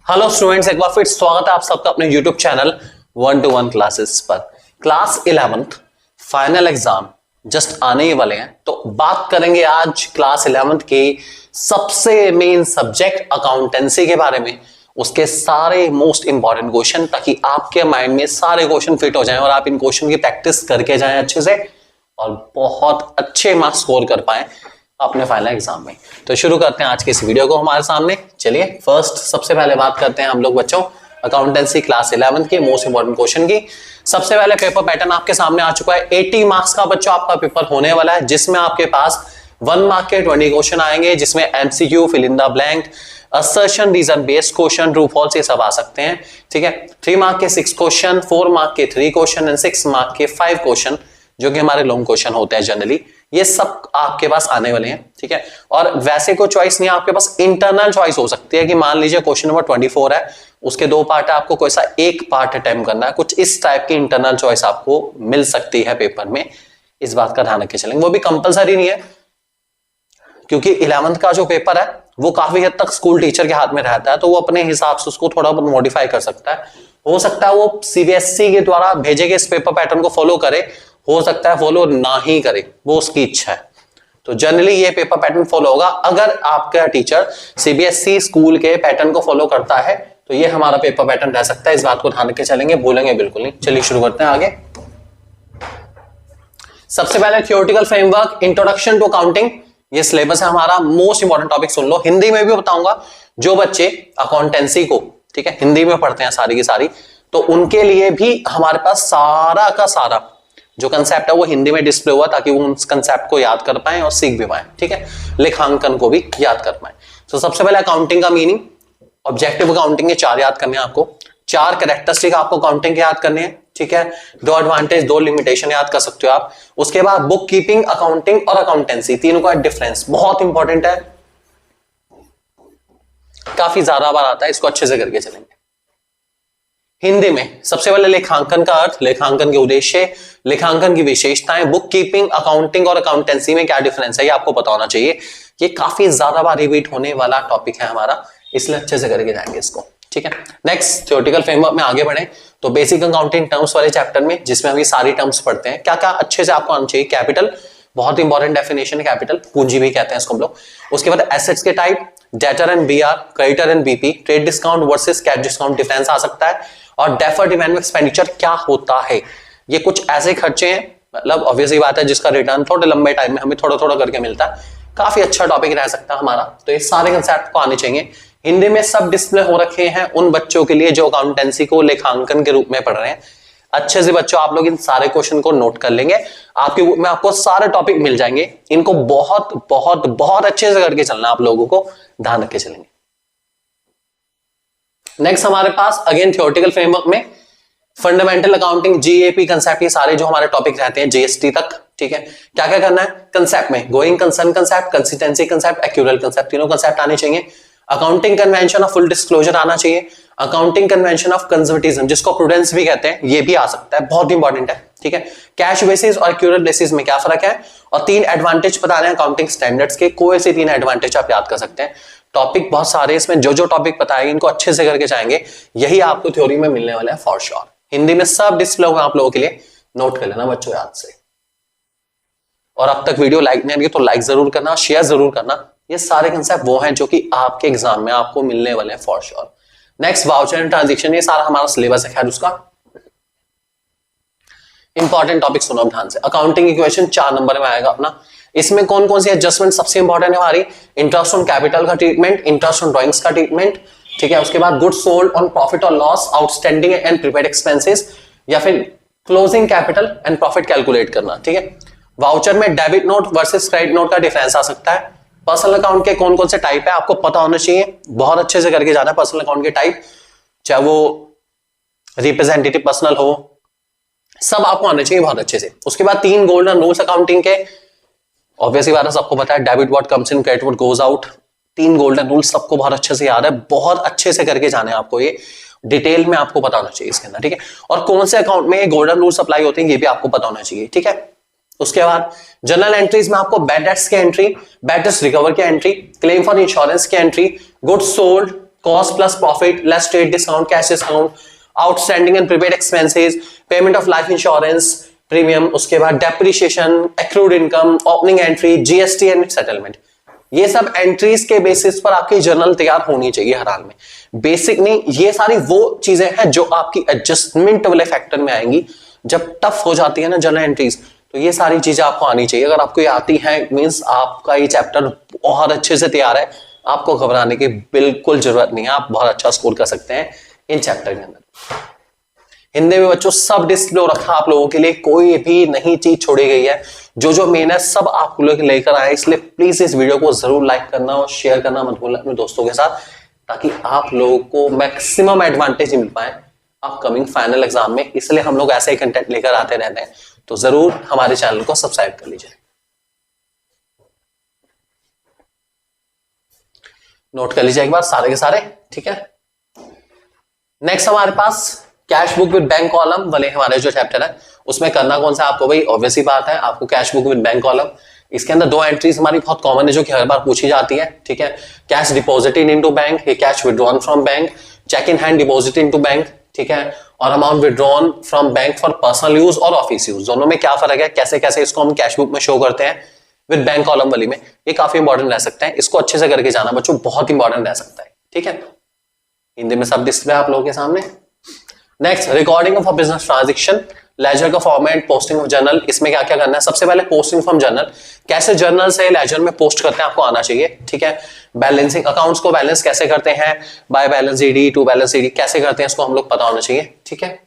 Hello students, एक बार फिर स्वागत है आप सबका अपने यूट्यूब चैनल 1-to-1 क्लासेस पर। Class 11th final exam just आने ही वाले हैं, तो बात करेंगे आज क्लास 11th के सबसे मेन सब्जेक्ट अकाउंटेंसी के बारे में, उसके सारे मोस्ट इंपॉर्टेंट क्वेश्चन, ताकि आपके माइंड में सारे क्वेश्चन फिट हो जाएं और आप इन क्वेश्चन की प्रैक्टिस करके जाएं अच्छे से और बहुत अच्छे मार्क्स स्कोर कर पाएं अपने फाइनल एग्जाम में। तो शुरू करते हैं आज के इस वीडियो को हमारे सामने। चलिए फर्स्ट सबसे पहले बात करते हैं हम लोग बच्चों अकाउंटेंसी क्लास 11th के मोस्ट इंपॉर्टेंट क्वेश्चन की। सबसे पहले पेपर पैटर्न आपके सामने आ चुका है। 80 मार्क्स का बच्चों आपका पेपर होने वाला है, जिसमें आपके पास 1 मार्क के 20 क्वेश्चन आएंगे, जिसमें MCQ, fill in the blank, assertion, reason based question, true false, ये सब आ सकते हैं। ठीक है, 3 मार्क के 6 क्वेश्चन, 4 मार्क के 3 क्वेश्चन एंड 6 मार्क के 5 क्वेश्चन, जो कि हमारे लॉन्ग क्वेश्चन होते हैं जनरली, ये सब आपके पास आने वाले हैं। ठीक है, और वैसे कोई चॉइस नहीं है आपके पास, इंटरनल चॉइस हो सकती है कि मान लीजिए क्वेश्चन नंबर 24 है, उसके 2 पार्ट है, आपको कोई सा एक पार्ट अटेम्प्ट करना है, कुछ इस टाइप की इंटरनल चॉइस आपको मिल सकती है पेपर में। इस बात का ध्यान रखे चलेंगे, वो भी कंपलसरी नहीं है, क्योंकि 11th का जो पेपर है वो काफी हद तक स्कूल टीचर के हाथ में रहता है, तो वो अपने हिसाब से उसको थोड़ा बहुत मॉडिफाई कर सकता है। हो सकता है वो सीबीएसई के द्वारा भेजे गए इस पेपर पैटर्न को फॉलो करे, हो सकता है फॉलो ना ही करे, वो उसकी इच्छा है। तो जनरली ये पेपर पैटर्न फॉलो होगा। अगर आपका टीचर सीबीएसई स्कूल के पैटर्न को फॉलो करता है तो ये हमारा पेपर पैटर्न रह सकता है। इस बात को ध्यान रख के चलेंगे, भूलेंगे बिल्कुल नहीं। चलिए शुरू करते हैं आगे। सबसे पहले theoretical framework, introduction to accounting, ये सिलेबस है हमारा। मोस्ट इंपॉर्टेंट टॉपिक सुन लो, हिंदी में भी बताऊंगा। जो बच्चे अकाउंटेंसी को ठीक है हिंदी में पढ़ते हैं सारी की सारी, तो उनके लिए भी हमारे पास सारा का सारा जो कंसेप्ट है वो हिंदी में डिस्प्ले हुआ, ताकि वो उस कंसेप्ट को याद कर पाए और सीख भी पाए। ठीक है, लेखांकन को भी याद कर पाए। तो सबसे पहले अकाउंटिंग का मीनिंग, ऑब्जेक्टिव अकाउंटिंग के 4 याद करने हैं आपको, 4 कैरेक्टरिस्टिक आपको अकाउंटिंग के याद करने हैं। ठीक है, 2 एडवांटेज, 2 लिमिटेशन याद कर सकते हो आप। उसके बाद बुक कीपिंग, अकाउंटिंग और अकाउंटेंसी, तीनों का डिफरेंस बहुत इंपॉर्टेंट है, काफी ज्यादा बार आता है, इसको अच्छे से करके चलेंगे। हिंदी में सबसे पहले लेखांकन का अर्थ, लेखांकन के उद्देश्य, लेखांकन की विशेषताएं, बुक कीपिंग, अकाउंटिंग और अकाउंटेंसी में क्या डिफरेंस है, ये आपको पता होना चाहिए। ये काफी ज्यादा बार रिपीट होने वाला टॉपिक है हमारा, इसलिए अच्छे से करके जाएंगे इसको। ठीक है, नेक्स्ट थ्योरेटिकल फ्रेमवर्क में आगे बढ़े तो बेसिक अकाउंटिंग टर्म्स वाले चैप्टर में, जिसमें हम ये सारी टर्म्स पढ़ते हैं, क्या क्या अच्छे से आपको आना चाहिए। कैपिटल, बहुत इंपॉर्टेंट डेफिनेशन है कैपिटल, पूंजी भी कहते हैं इसको हम लोग। उसके बाद एसेट्स के type, debtor and BR, creditor and BP, trade discount versus cash discount, difference आ सकता है। और डेफर्ड इवेंट एक्सपेंडिचर क्या होता है, ये कुछ ऐसे खर्चे हैं, मतलब ऑब्वियसली बात है जिसका रिटर्न थोड़े लंबे टाइम में हमें थोड़ा थोड़ा करके मिलता है। काफी अच्छा टॉपिक रह सकता है हमारा, तो ये सारे कंसेप्ट को आने चाहिए। हिंदी में सब डिस्प्ले हो रखे हैं उन बच्चों के लिए जो अकाउंटेंसी को लेखांकन के रूप में पढ़ रहे हैं। अच्छे से बच्चों आप लोग इन सारे क्वेश्चन को नोट कर लेंगे, आपके बुक में आपको सारे टॉपिक मिल जाएंगे। इनको बहुत बहुत बहुत अच्छे से करके चलना, आप लोगों को ध्यान रख के चलेंगे। नेक्स्ट हमारे पास अगेन थ्योरेटिकल फ्रेमवर्क में फंडामेंटल अकाउंटिंग, जीएपी कंसेप्ट, ये सारे जो हमारे टॉपिक रहते हैं जीएसटी तक। ठीक है, क्या क्या करना है कंसेप्ट में, going concern concept, consistency concept, accrual concept, तीनों कंसेप्ट आने चाहिए। Accounting convention of full disclosure आना चाहिए। अकाउंटिंग कन्वेंशन ऑफ कंजर्वेटिज्म, जिसको प्रूडेंस भी कहते हैं, ये भी आ सकता है, बहुत इंपॉर्टेंट है। ठीक है, कैश बेसिस और एक्यूरेट बेसिस में क्या फर्क है, और 3 एडवांटेज बता रहे हैं अकाउंटिंग स्टैंडर्ड्स के, कोई से 3 एडवांटेज आप याद कर सकते हैं। टॉपिक बहुत सारे इसमें, जो जो टॉपिक बताएंगे इनको अच्छे से करके जाएंगे, यही आपको थ्योरी में मिलने वाला है फॉर श्योर। हिंदी में सब डिस्प्ले होगा आप लोगों के लिए, नोट कर लेना बच्चों याद से। और अब तक वीडियो लाइक नहीं आ रही तो लाइक जरूर करना, शेयर जरूर करना। ये सारे कंसेप्ट वो हैं जो कि आपके एग्जाम में आपको मिलने वाले हैं for sure. Next voucher and transaction, ये सारा हमारा सिलेबस है, खैर उसका इंपॉर्टेंट टॉपिक सुनो ध्यान से। अकाउंटिंग इक्वेशन 4 नंबर में आएगा अपना। इसमें कौन कौन सी एडजस्टमेंट सबसे इंपॉर्टेंट है हमारी, इंटरेस्ट ऑन कैपिटल का ट्रीटमेंट, इंटरेस्ट ऑन ड्रॉइंग्स का ट्रीटमेंट। ठीक है, उसके बाद गुड्स सोल्ड ऑन प्रॉफिट और loss, outstanding and prepaid expenses, या फिर closing capital and profit calculate करना। ठीक है, वाउचर में debit note versus credit note का डिफरेंस आ सकता है। पर्सनल अकाउंट के कौन कौन से टाइप है आपको पता होना चाहिए, बहुत अच्छे से करके जाना है। पर्सनल अकाउंट के टाइप, चाहे वो रिप्रेजेंटेटिव पर्सनल हो, सब आपको आने चाहिए बहुत अच्छे से। उसके बाद 3 गोल्डन रूल्स अकाउंटिंग के, ऑब्वियसली बात है सबको पता है, debit what comes in, credit what goes out. 3 golden rules सबको बहुत अच्छे से याद है, बहुत अच्छे से करके जाने आपको, ये डिटेल में आपको पता होना चाहिए इसके अंदर। ठीक है, और कौन से अकाउंट में गोल्डन रूल्स अप्लाई होते हैं ये भी आपको पता होना चाहिए। ठीक है, उसके बाद जनरल एंट्रीज में आपको बैड डेट्स की एंट्री, बैड डेट्स रिकवर की एंट्री, क्लेम फॉर इंश्योरेंस की entry, goods sold cost plus profit, less trade discount, cash discount, outstanding and prepaid expenses, payment of life insurance premium, उसके बाद depreciation, accrued income, opening entry, GST and settlement. ये सब entries के basis पर आपकी journal तैयार होनी चाहिए हर हाल में। बेसिक नहीं, ये सारी वो चीजें हैं जो आपकी एडजस्टमेंट वाले फैक्टर में आएंगी। जब टफ हो जाती है ना जर्नल एंट्रीज, तो ये सारी चीजें आपको आनी चाहिए। अगर आपको ये आती है मींस आपका ये चैप्टर बहुत अच्छे से तैयार है, आपको घबराने की बिल्कुल जरूरत नहीं है, आप बहुत अच्छा स्कोर कर सकते हैं इन चैप्टर के अंदर। हिंदी में बच्चों सब डिस्प्ले रखा आप लोगों के लिए, कोई भी नई चीज छोड़ी गई है, जो जो मेन है सब आप लोग लेकर आए। इसलिए प्लीज इस वीडियो को जरूर लाइक करना और शेयर करना मत भूलना अपने दोस्तों के साथ, ताकि आप लोगों को मैक्सिमम एडवांटेज मिल पाए अपकमिंग फाइनल एग्जाम में। इसलिए हम लोग ऐसे ही कंटेंट लेकर आते रहते हैं, तो जरूर हमारे चैनल को सब्सक्राइब कर लीजिए। नोट कर लीजिए एक बार सारे के सारे, ठीक है। नेक्स्ट हमारे पास cash book with bank column वाले हमारे जो चैप्टर है, उसमें करना कौन सा आपको, भाई ऑब्वियस ही बात है, आपको cash book with bank column. इसके अंदर दो एंट्रीज हमारी बहुत कॉमन है जो कि हर बार पूछी जाती है, ठीक है। कैश डिपॉजिटेड इनटू बैंक, ये cash withdrawn from bank, cheque in hand deposit into bank, ठीक है, और amount withdrawn from bank for personal use और ऑफिस यूज। दोनों में क्या फर्क है, कैसे कैसे इसको हम कैश बुक में शो करते हैं विद बैंक कॉलम वाली में, ये काफी इंपॉर्टेंट रह सकते हैं। इसको अच्छे से करके जाना बच्चों, बहुत इंपॉर्टेंट रह सकता है, ठीक है। हिंदी में सब डिस्प्ले आप लोगों के सामने। Next, recording of a business transaction, ledger का फॉर्मेट, पोस्टिंग ऑफ जर्नल। इसमें क्या क्या करना है, सबसे पहले पोस्टिंग फ्रॉम जर्नल, कैसे जर्नल से लेजर में पोस्ट करते हैं आपको आना चाहिए, ठीक है। बैलेंसिंग, अकाउंट्स को बैलेंस कैसे करते हैं, by balanced to balanced कैसे करते हैं, इसको हम लोग पता होना चाहिए, ठीक है।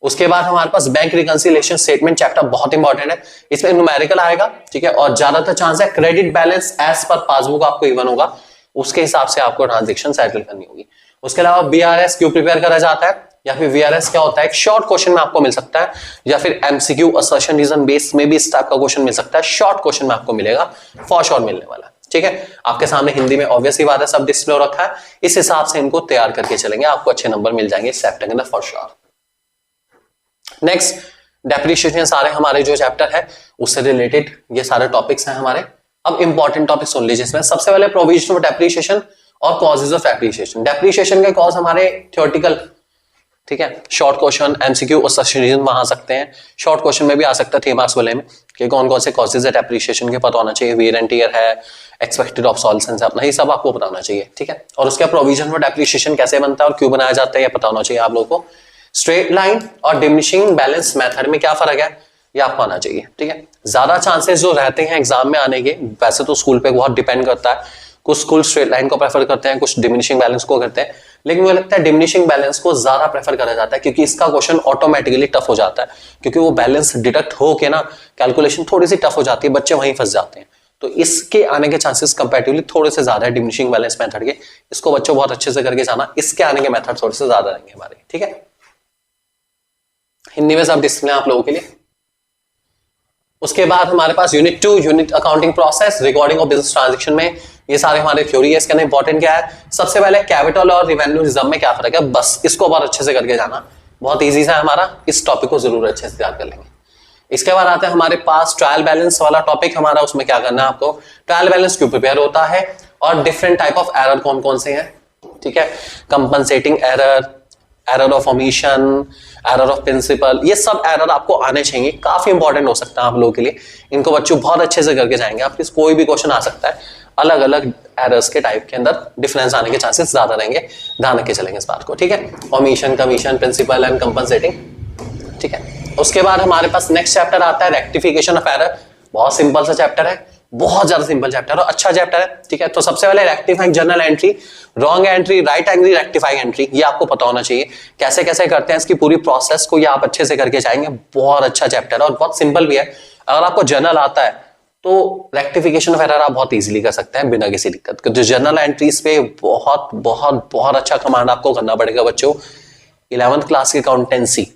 उसके बाद हमारे पास बैंक रिकंसिलिएशन स्टेटमेंट चैप्टर बहुत इंपॉर्टेंट है, इसमें न्यूमेरिकल आएगा, ठीक है, और ज्यादातर चांस है credit balance as per passbook आपको इवन होगा, उसके हिसाब से आपको ट्रांजेक्शन सेटल करनी होगी। उसके अलावा बीआरएस क्यों प्रिपेयर करा जाता है, या फिर वीआरएस क्या होता है, एक शॉर्ट क्वेश्चन में आपको मिल सकता है, या फिर एमसीक्यू असर्शन रीजन बेस में भी इस टाइप का क्वेश्चन मिल सकता है। शॉर्ट क्वेश्चन में आपको मिलेगा, फॉर श्योर मिलने वाला, ठीक है। आपके सामने हिंदी में ऑब्वियस ही बात है सब डिस्प्ले हो रखा है, इस हिसाब से इनको तैयार करके चलेंगे, आपको अच्छे नंबर मिल जाएंगे इस चैप्टर के अंदर फॉर श्योर। नेक्स्ट, डेप्रिसिएशन, सारे हमारे जो चैप्टर है उससे रिलेटेड ये सारे टॉपिक्स हैं हमारे। अब इंपॉर्टेंट टॉपिक सुन लीजिए इसमें। सबसे पहले प्रोविजन ऑफ डेप्रिसिएशन और कॉजेज ऑफ डेप्रिसिएशन। डेप्रिसिएशन के कॉज हमारे थ्योरेटिकल, ठीक है, शॉर्ट क्वेश्चन, एमसीक्यू और सब्स्टिट्यूशन वहां आ सकते हैं। शॉर्ट क्वेश्चन में भी आ सकता है 3 मार्क्स वाले में कि कौन कौन से कॉजेज है डेप्रिसिएशन के, पता होना चाहिए। वियर एंड टियर है, एक्सपेक्टेड ऑब्सोलेसेंस है अपना, ये सब आपको पता होना चाहिए, ठीक है। और उसका प्रोविजन फॉर डेप्रिसिएशन कैसे बनता है और क्यों बनाया जाता है ये पता होना चाहिए आप लोगों को। स्ट्रेट लाइन और डिमिनिशिंग बैलेंस मेथड में क्या फर्क है ये आपको आना चाहिए, ठीक है। ज्यादा चांसेस जो रहते हैं एग्जाम में आने के, वैसे तो स्कूल पे बहुत डिपेंड करता है, कुछ स्कूल स्ट्रेट लाइन को प्रेफर करते हैं, कुछ डिमिनिशिंग बैलेंस को करते हैं, लेकिन मुझे लगता है डिमिनिशिंग बैलेंस को ज्यादा प्रेफर करा जाता है, क्योंकि इसका क्वेश्चन ऑटोमेटिकली टफ हो जाता है, क्योंकि वो बैलेंस डिडक्ट हो के ना कैलकुलेशन थोड़ी सी टफ हो जाती है, बच्चे वहीं फंस जाते हैं। तो इसके आने के चांसेस कंपैरेटिवली थोड़े से ज्यादा है डिमिनिशिंग बैलेंस मेथड के, इसको बच्चों बहुत अच्छे से करके जाना, इसके आने के मेथड थोड़े से ज्यादा रहेंगे हमारे, ठीक है। हिंदी में सब डिस्प्ले आप लोगों के लिए। उसके बाद हमारे पास unit 2, unit accounting process, recording of business transaction में ये सारे हमारे थ्योरी है। इसके अंदर इंपॉर्टेंट क्या है, सबसे पहले कैपिटल और रेवेन्यू रिजर्व में क्या फर्क है, बस इसको बहुत अच्छे से करके जाना, बहुत इजी सा है हमारा, इस टॉपिक को जरूर अच्छे से तैयार कर लेंगे। इसके बाद आते हैं हमारे पास ट्रायल बैलेंस वाला टॉपिक हमारा, उसमें क्या करना है आपको, ट्रायल बैलेंस क्यों प्रिपेयर होता है और डिफरेंट टाइप ऑफ एरर कौन कौन से हैं, ठीक है। Compensating error, error of omission, error of principle, ये सब एरर आपको आने चाहिए, काफी इंपॉर्टेंट हो सकता है आप लोगों के लिए। इनको बच्चों बहुत अच्छे से करके जाएंगे, आपके कोई भी क्वेश्चन आ सकता है, अलग अलग एरर्स के टाइप के अंदर डिफरेंस आने के चांसेस ज्यादा रहेंगे, ध्यान रख के चलेंगे इस बात को, ठीक है। Omission, commission, principle and compensating, ठीक है। उसके बाद हमारे पास नेक्स्ट चैप्टर आता है रेक्टिफिकेशन ऑफ एरर, बहुत सिंपल सा चैप्टर है, बहुत ज्यादा सिंपल चैप्टर और अच्छा चैप्टर है, ठीक है। तो सबसे पहले rectifying journal entry, wrong entry, right entry, rectifying entry, ये आपको पता होना चाहिए कैसे कैसे करते हैं, इसकी पूरी प्रोसेस को ये आप अच्छे से करके जाएंगे। बहुत अच्छा चैप्टर है और बहुत सिंपल भी है। अगर आपको जर्नल आता है तो रेक्टिफिकेशन ऑफ एरर आप बहुत इजीली कर सकते हैं बिना किसी दिक्कत के। तो जर्नल एंट्रीज पे बहुत बहुत बहुत अच्छा कमांड आपको करना पड़ेगा बच्चों। 11th क्लास की अकाउंटेंसी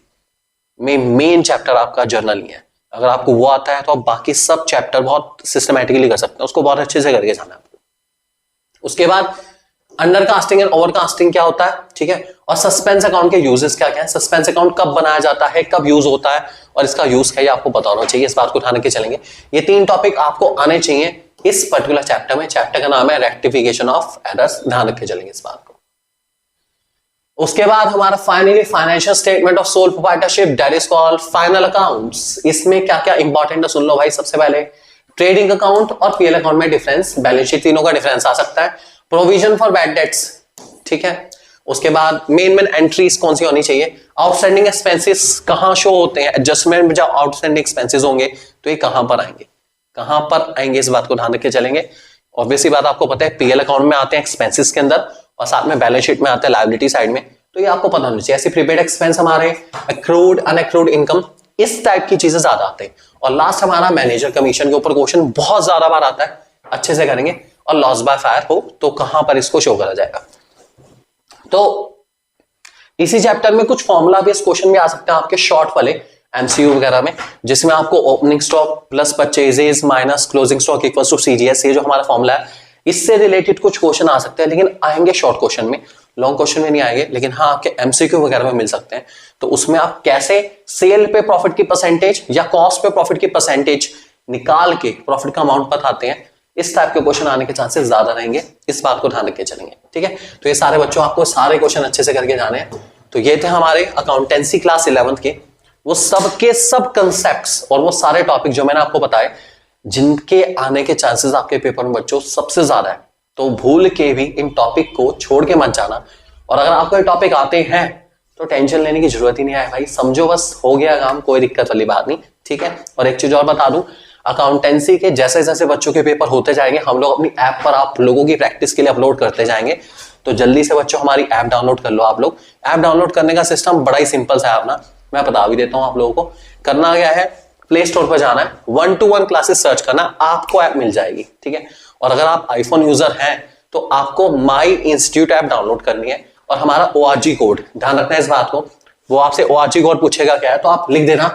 में मेन चैप्टर आपका जर्नल ही है, अगर आपको वो आता है तो आप बाकी सब चैप्टर बहुत सिस्टमैटिकली कर सकते हैं, उसको बहुत अच्छे से करके जाना है आपको। उसके बाद अंडरकास्टिंग एंड ओवरकास्टिंग क्या होता है, ठीक है, और सस्पेंस अकाउंट के यूजेस क्या क्या है, सस्पेंस अकाउंट कब बनाया जाता है, कब यूज होता है और इसका यूज क्या है आपको पता होना चाहिए, इस बात को ध्यान रख के चलेंगे। ये 3 टॉपिक आपको आने चाहिए इस पर्टिकुलर चैप्टर में। चैप्टर का नाम है रेक्टिफिकेशन ऑफ एरर्स, ध्यान रख के चलेंगे इस बात को। उसके बाद हमारा finally financial statement of sole proprietorship, that is called final accounts. इसमें क्या क्या इंपॉर्टेंट है सुन लो भाई। सबसे पहले ट्रेडिंग अकाउंट और पीएल अकाउंट में डिफरेंस, बैलेंस शीट तीनों का डिफरेंस आ सकता है। प्रोविजन फॉर बैड डेट्स, ठीक है। उसके बाद मेन एंट्रीज कौन सी होनी चाहिए, आउटस्टैंडिंग एक्सपेंसेस कहां शो होते हैं, एडजस्टमेंट में जब आउटस्टैंडिंग एक्सपेंसेस होंगे तो ये कहां पर आएंगे, कहां पर आएंगे, इस बात को ध्यान रख के चलेंगे। ऑब्वियसली बात आपको पता है पीएल अकाउंट में आते हैं एक्सपेंसेस के अंदर और साथ में बैलेंस शीट में आते हैं लायबिलिटी साइड में, तो ये आपको पता होना चाहिए। ऐसे प्रीपेड एक्सपेंस हमारे, अक्रूड अनअक्रूड इनकम, इस टाइप की चीजें ज्यादा आते हैं। और लास्ट हमारा मैनेजर कमीशन के ऊपर क्वेश्चन बहुत ज्यादा बार आता है, अच्छे से करेंगे। और लॉस बाय फायर हो तो कहां पर इसको शो करा जाएगा। तो इसी चैप्टर में कुछ फॉर्मूला बेस्ड क्वेश्चन भी आ सकते हैं आपके शॉर्ट वाले एमसीयू वगैरह में, जिसमें आपको opening stock plus purchases minus closing stock equals to CGS, ये जो हमारा फॉर्मूला है इससे रिलेटेड कुछ क्वेश्चन आ सकते हैं, लेकिन आएंगे शॉर्ट क्वेश्चन में, लॉन्ग क्वेश्चन में नहीं आएंगे। लेकिन हाँ आपके एमसीक्यू वगैरह में मिल सकते हैं। तो उसमें आप कैसे सेल पे प्रॉफिट की परसेंटेज या कॉस्ट पे प्रॉफिट की परसेंटेज निकाल के प्रॉफिट का अमाउंट बताते हैं, इस टाइप के क्वेश्चन आने के चांसेस ज्यादा रहेंगे, इस बात को ध्यान रख के चलेंगे, ठीक है। तो ये सारे बच्चों आपको सारे क्वेश्चन अच्छे से करके जाने हैं। तो ये थे हमारे अकाउंटेंसी क्लास 11th के वो सब के सब कंसेप्ट्स और वो सारे टॉपिक जो मैंने आपको बताए, जिनके आने के चांसेस आपके पेपर में बच्चों सबसे ज्यादा है। तो भूल के भी इन टॉपिक को छोड़ के मत जाना। और अगर आपको ये टॉपिक आते हैं तो टेंशन लेने की जरूरत ही नहीं है भाई, समझो बस हो गया काम, कोई दिक्कत वाली बात नहीं, ठीक है। और एक चीज और बता दूं, अकाउंटेंसी के जैसे जैसे बच्चों के पेपर होते जाएंगे हम लोग अपनी ऐप पर आप लोगों की प्रैक्टिस के लिए अपलोड करते जाएंगे। तो जल्दी से बच्चों हमारी ऐप डाउनलोड कर लो। आप लोग ऐप डाउनलोड करने का सिस्टम बड़ा ही सिंपल है अपना, मैं बता भी देता हूं आप लोगों को। करना क्या है, प्ले स्टोर पर जाना है, 1-to-1 क्लासेस सर्च करना, आपको ऐप मिल जाएगी, ठीक है। और अगर आप आईफोन यूजर हैं तो आपको माई इंस्टीट्यूट ऐप डाउनलोड करनी है और हमारा ORG कोड, ध्यान रखना है इस बात को। वो आपसे ORG कोड पूछेगा क्या है, तो आप लिख देना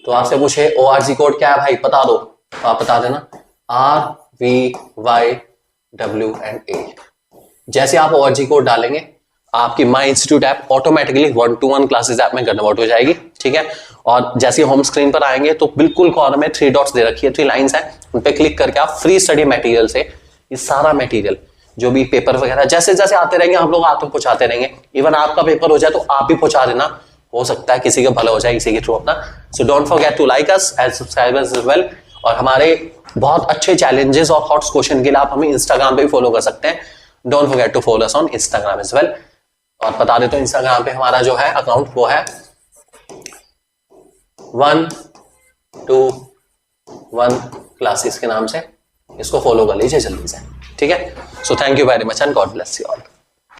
तो आपसे पूछे ORG कोड क्या है भाई बता दो, तो आप बता देना RVYWNA। जैसे आप ORG कोड डालेंगे आपकी my institute app automatically 1-to-1 classes app में कन्वर्ट हो जाएगी, ठीक है। और जैसे होम स्क्रीन पर आएंगे तो बिल्कुल कॉर्नर में 3 डॉट्स दे रखी है, 3 लाइंस है, उन पे क्लिक करके आप फ्री स्टडी मटेरियल से ये सारा मटेरियल जो भी पेपर वगैरह जैसे जैसे आते रहेंगे हम लोग आप तक पहुंचाते रहेंगे। इवन आपका पेपर हो जाए तो आप भी पहुंचा देना, हो सकता है किसी का भला हो जाए इसी के थ्रू अपना। So don't forget to like us and subscribe us as well. और हमारे बहुत अच्छे चैलेंजेस और हॉट क्वेश्चन के लिए आप हमें इंस्टाग्राम पे भी फॉलो कर सकते हैं। Don't forget to follow us on Instagram as well. और बता देता हूं इंस्टाग्राम पे हमारा जो है अकाउंट वो है 1-to-1 क्लासेस के नाम से, इसको फॉलो कर लीजिए जल्दी से, ठीक है। So thank you very much and God bless you all.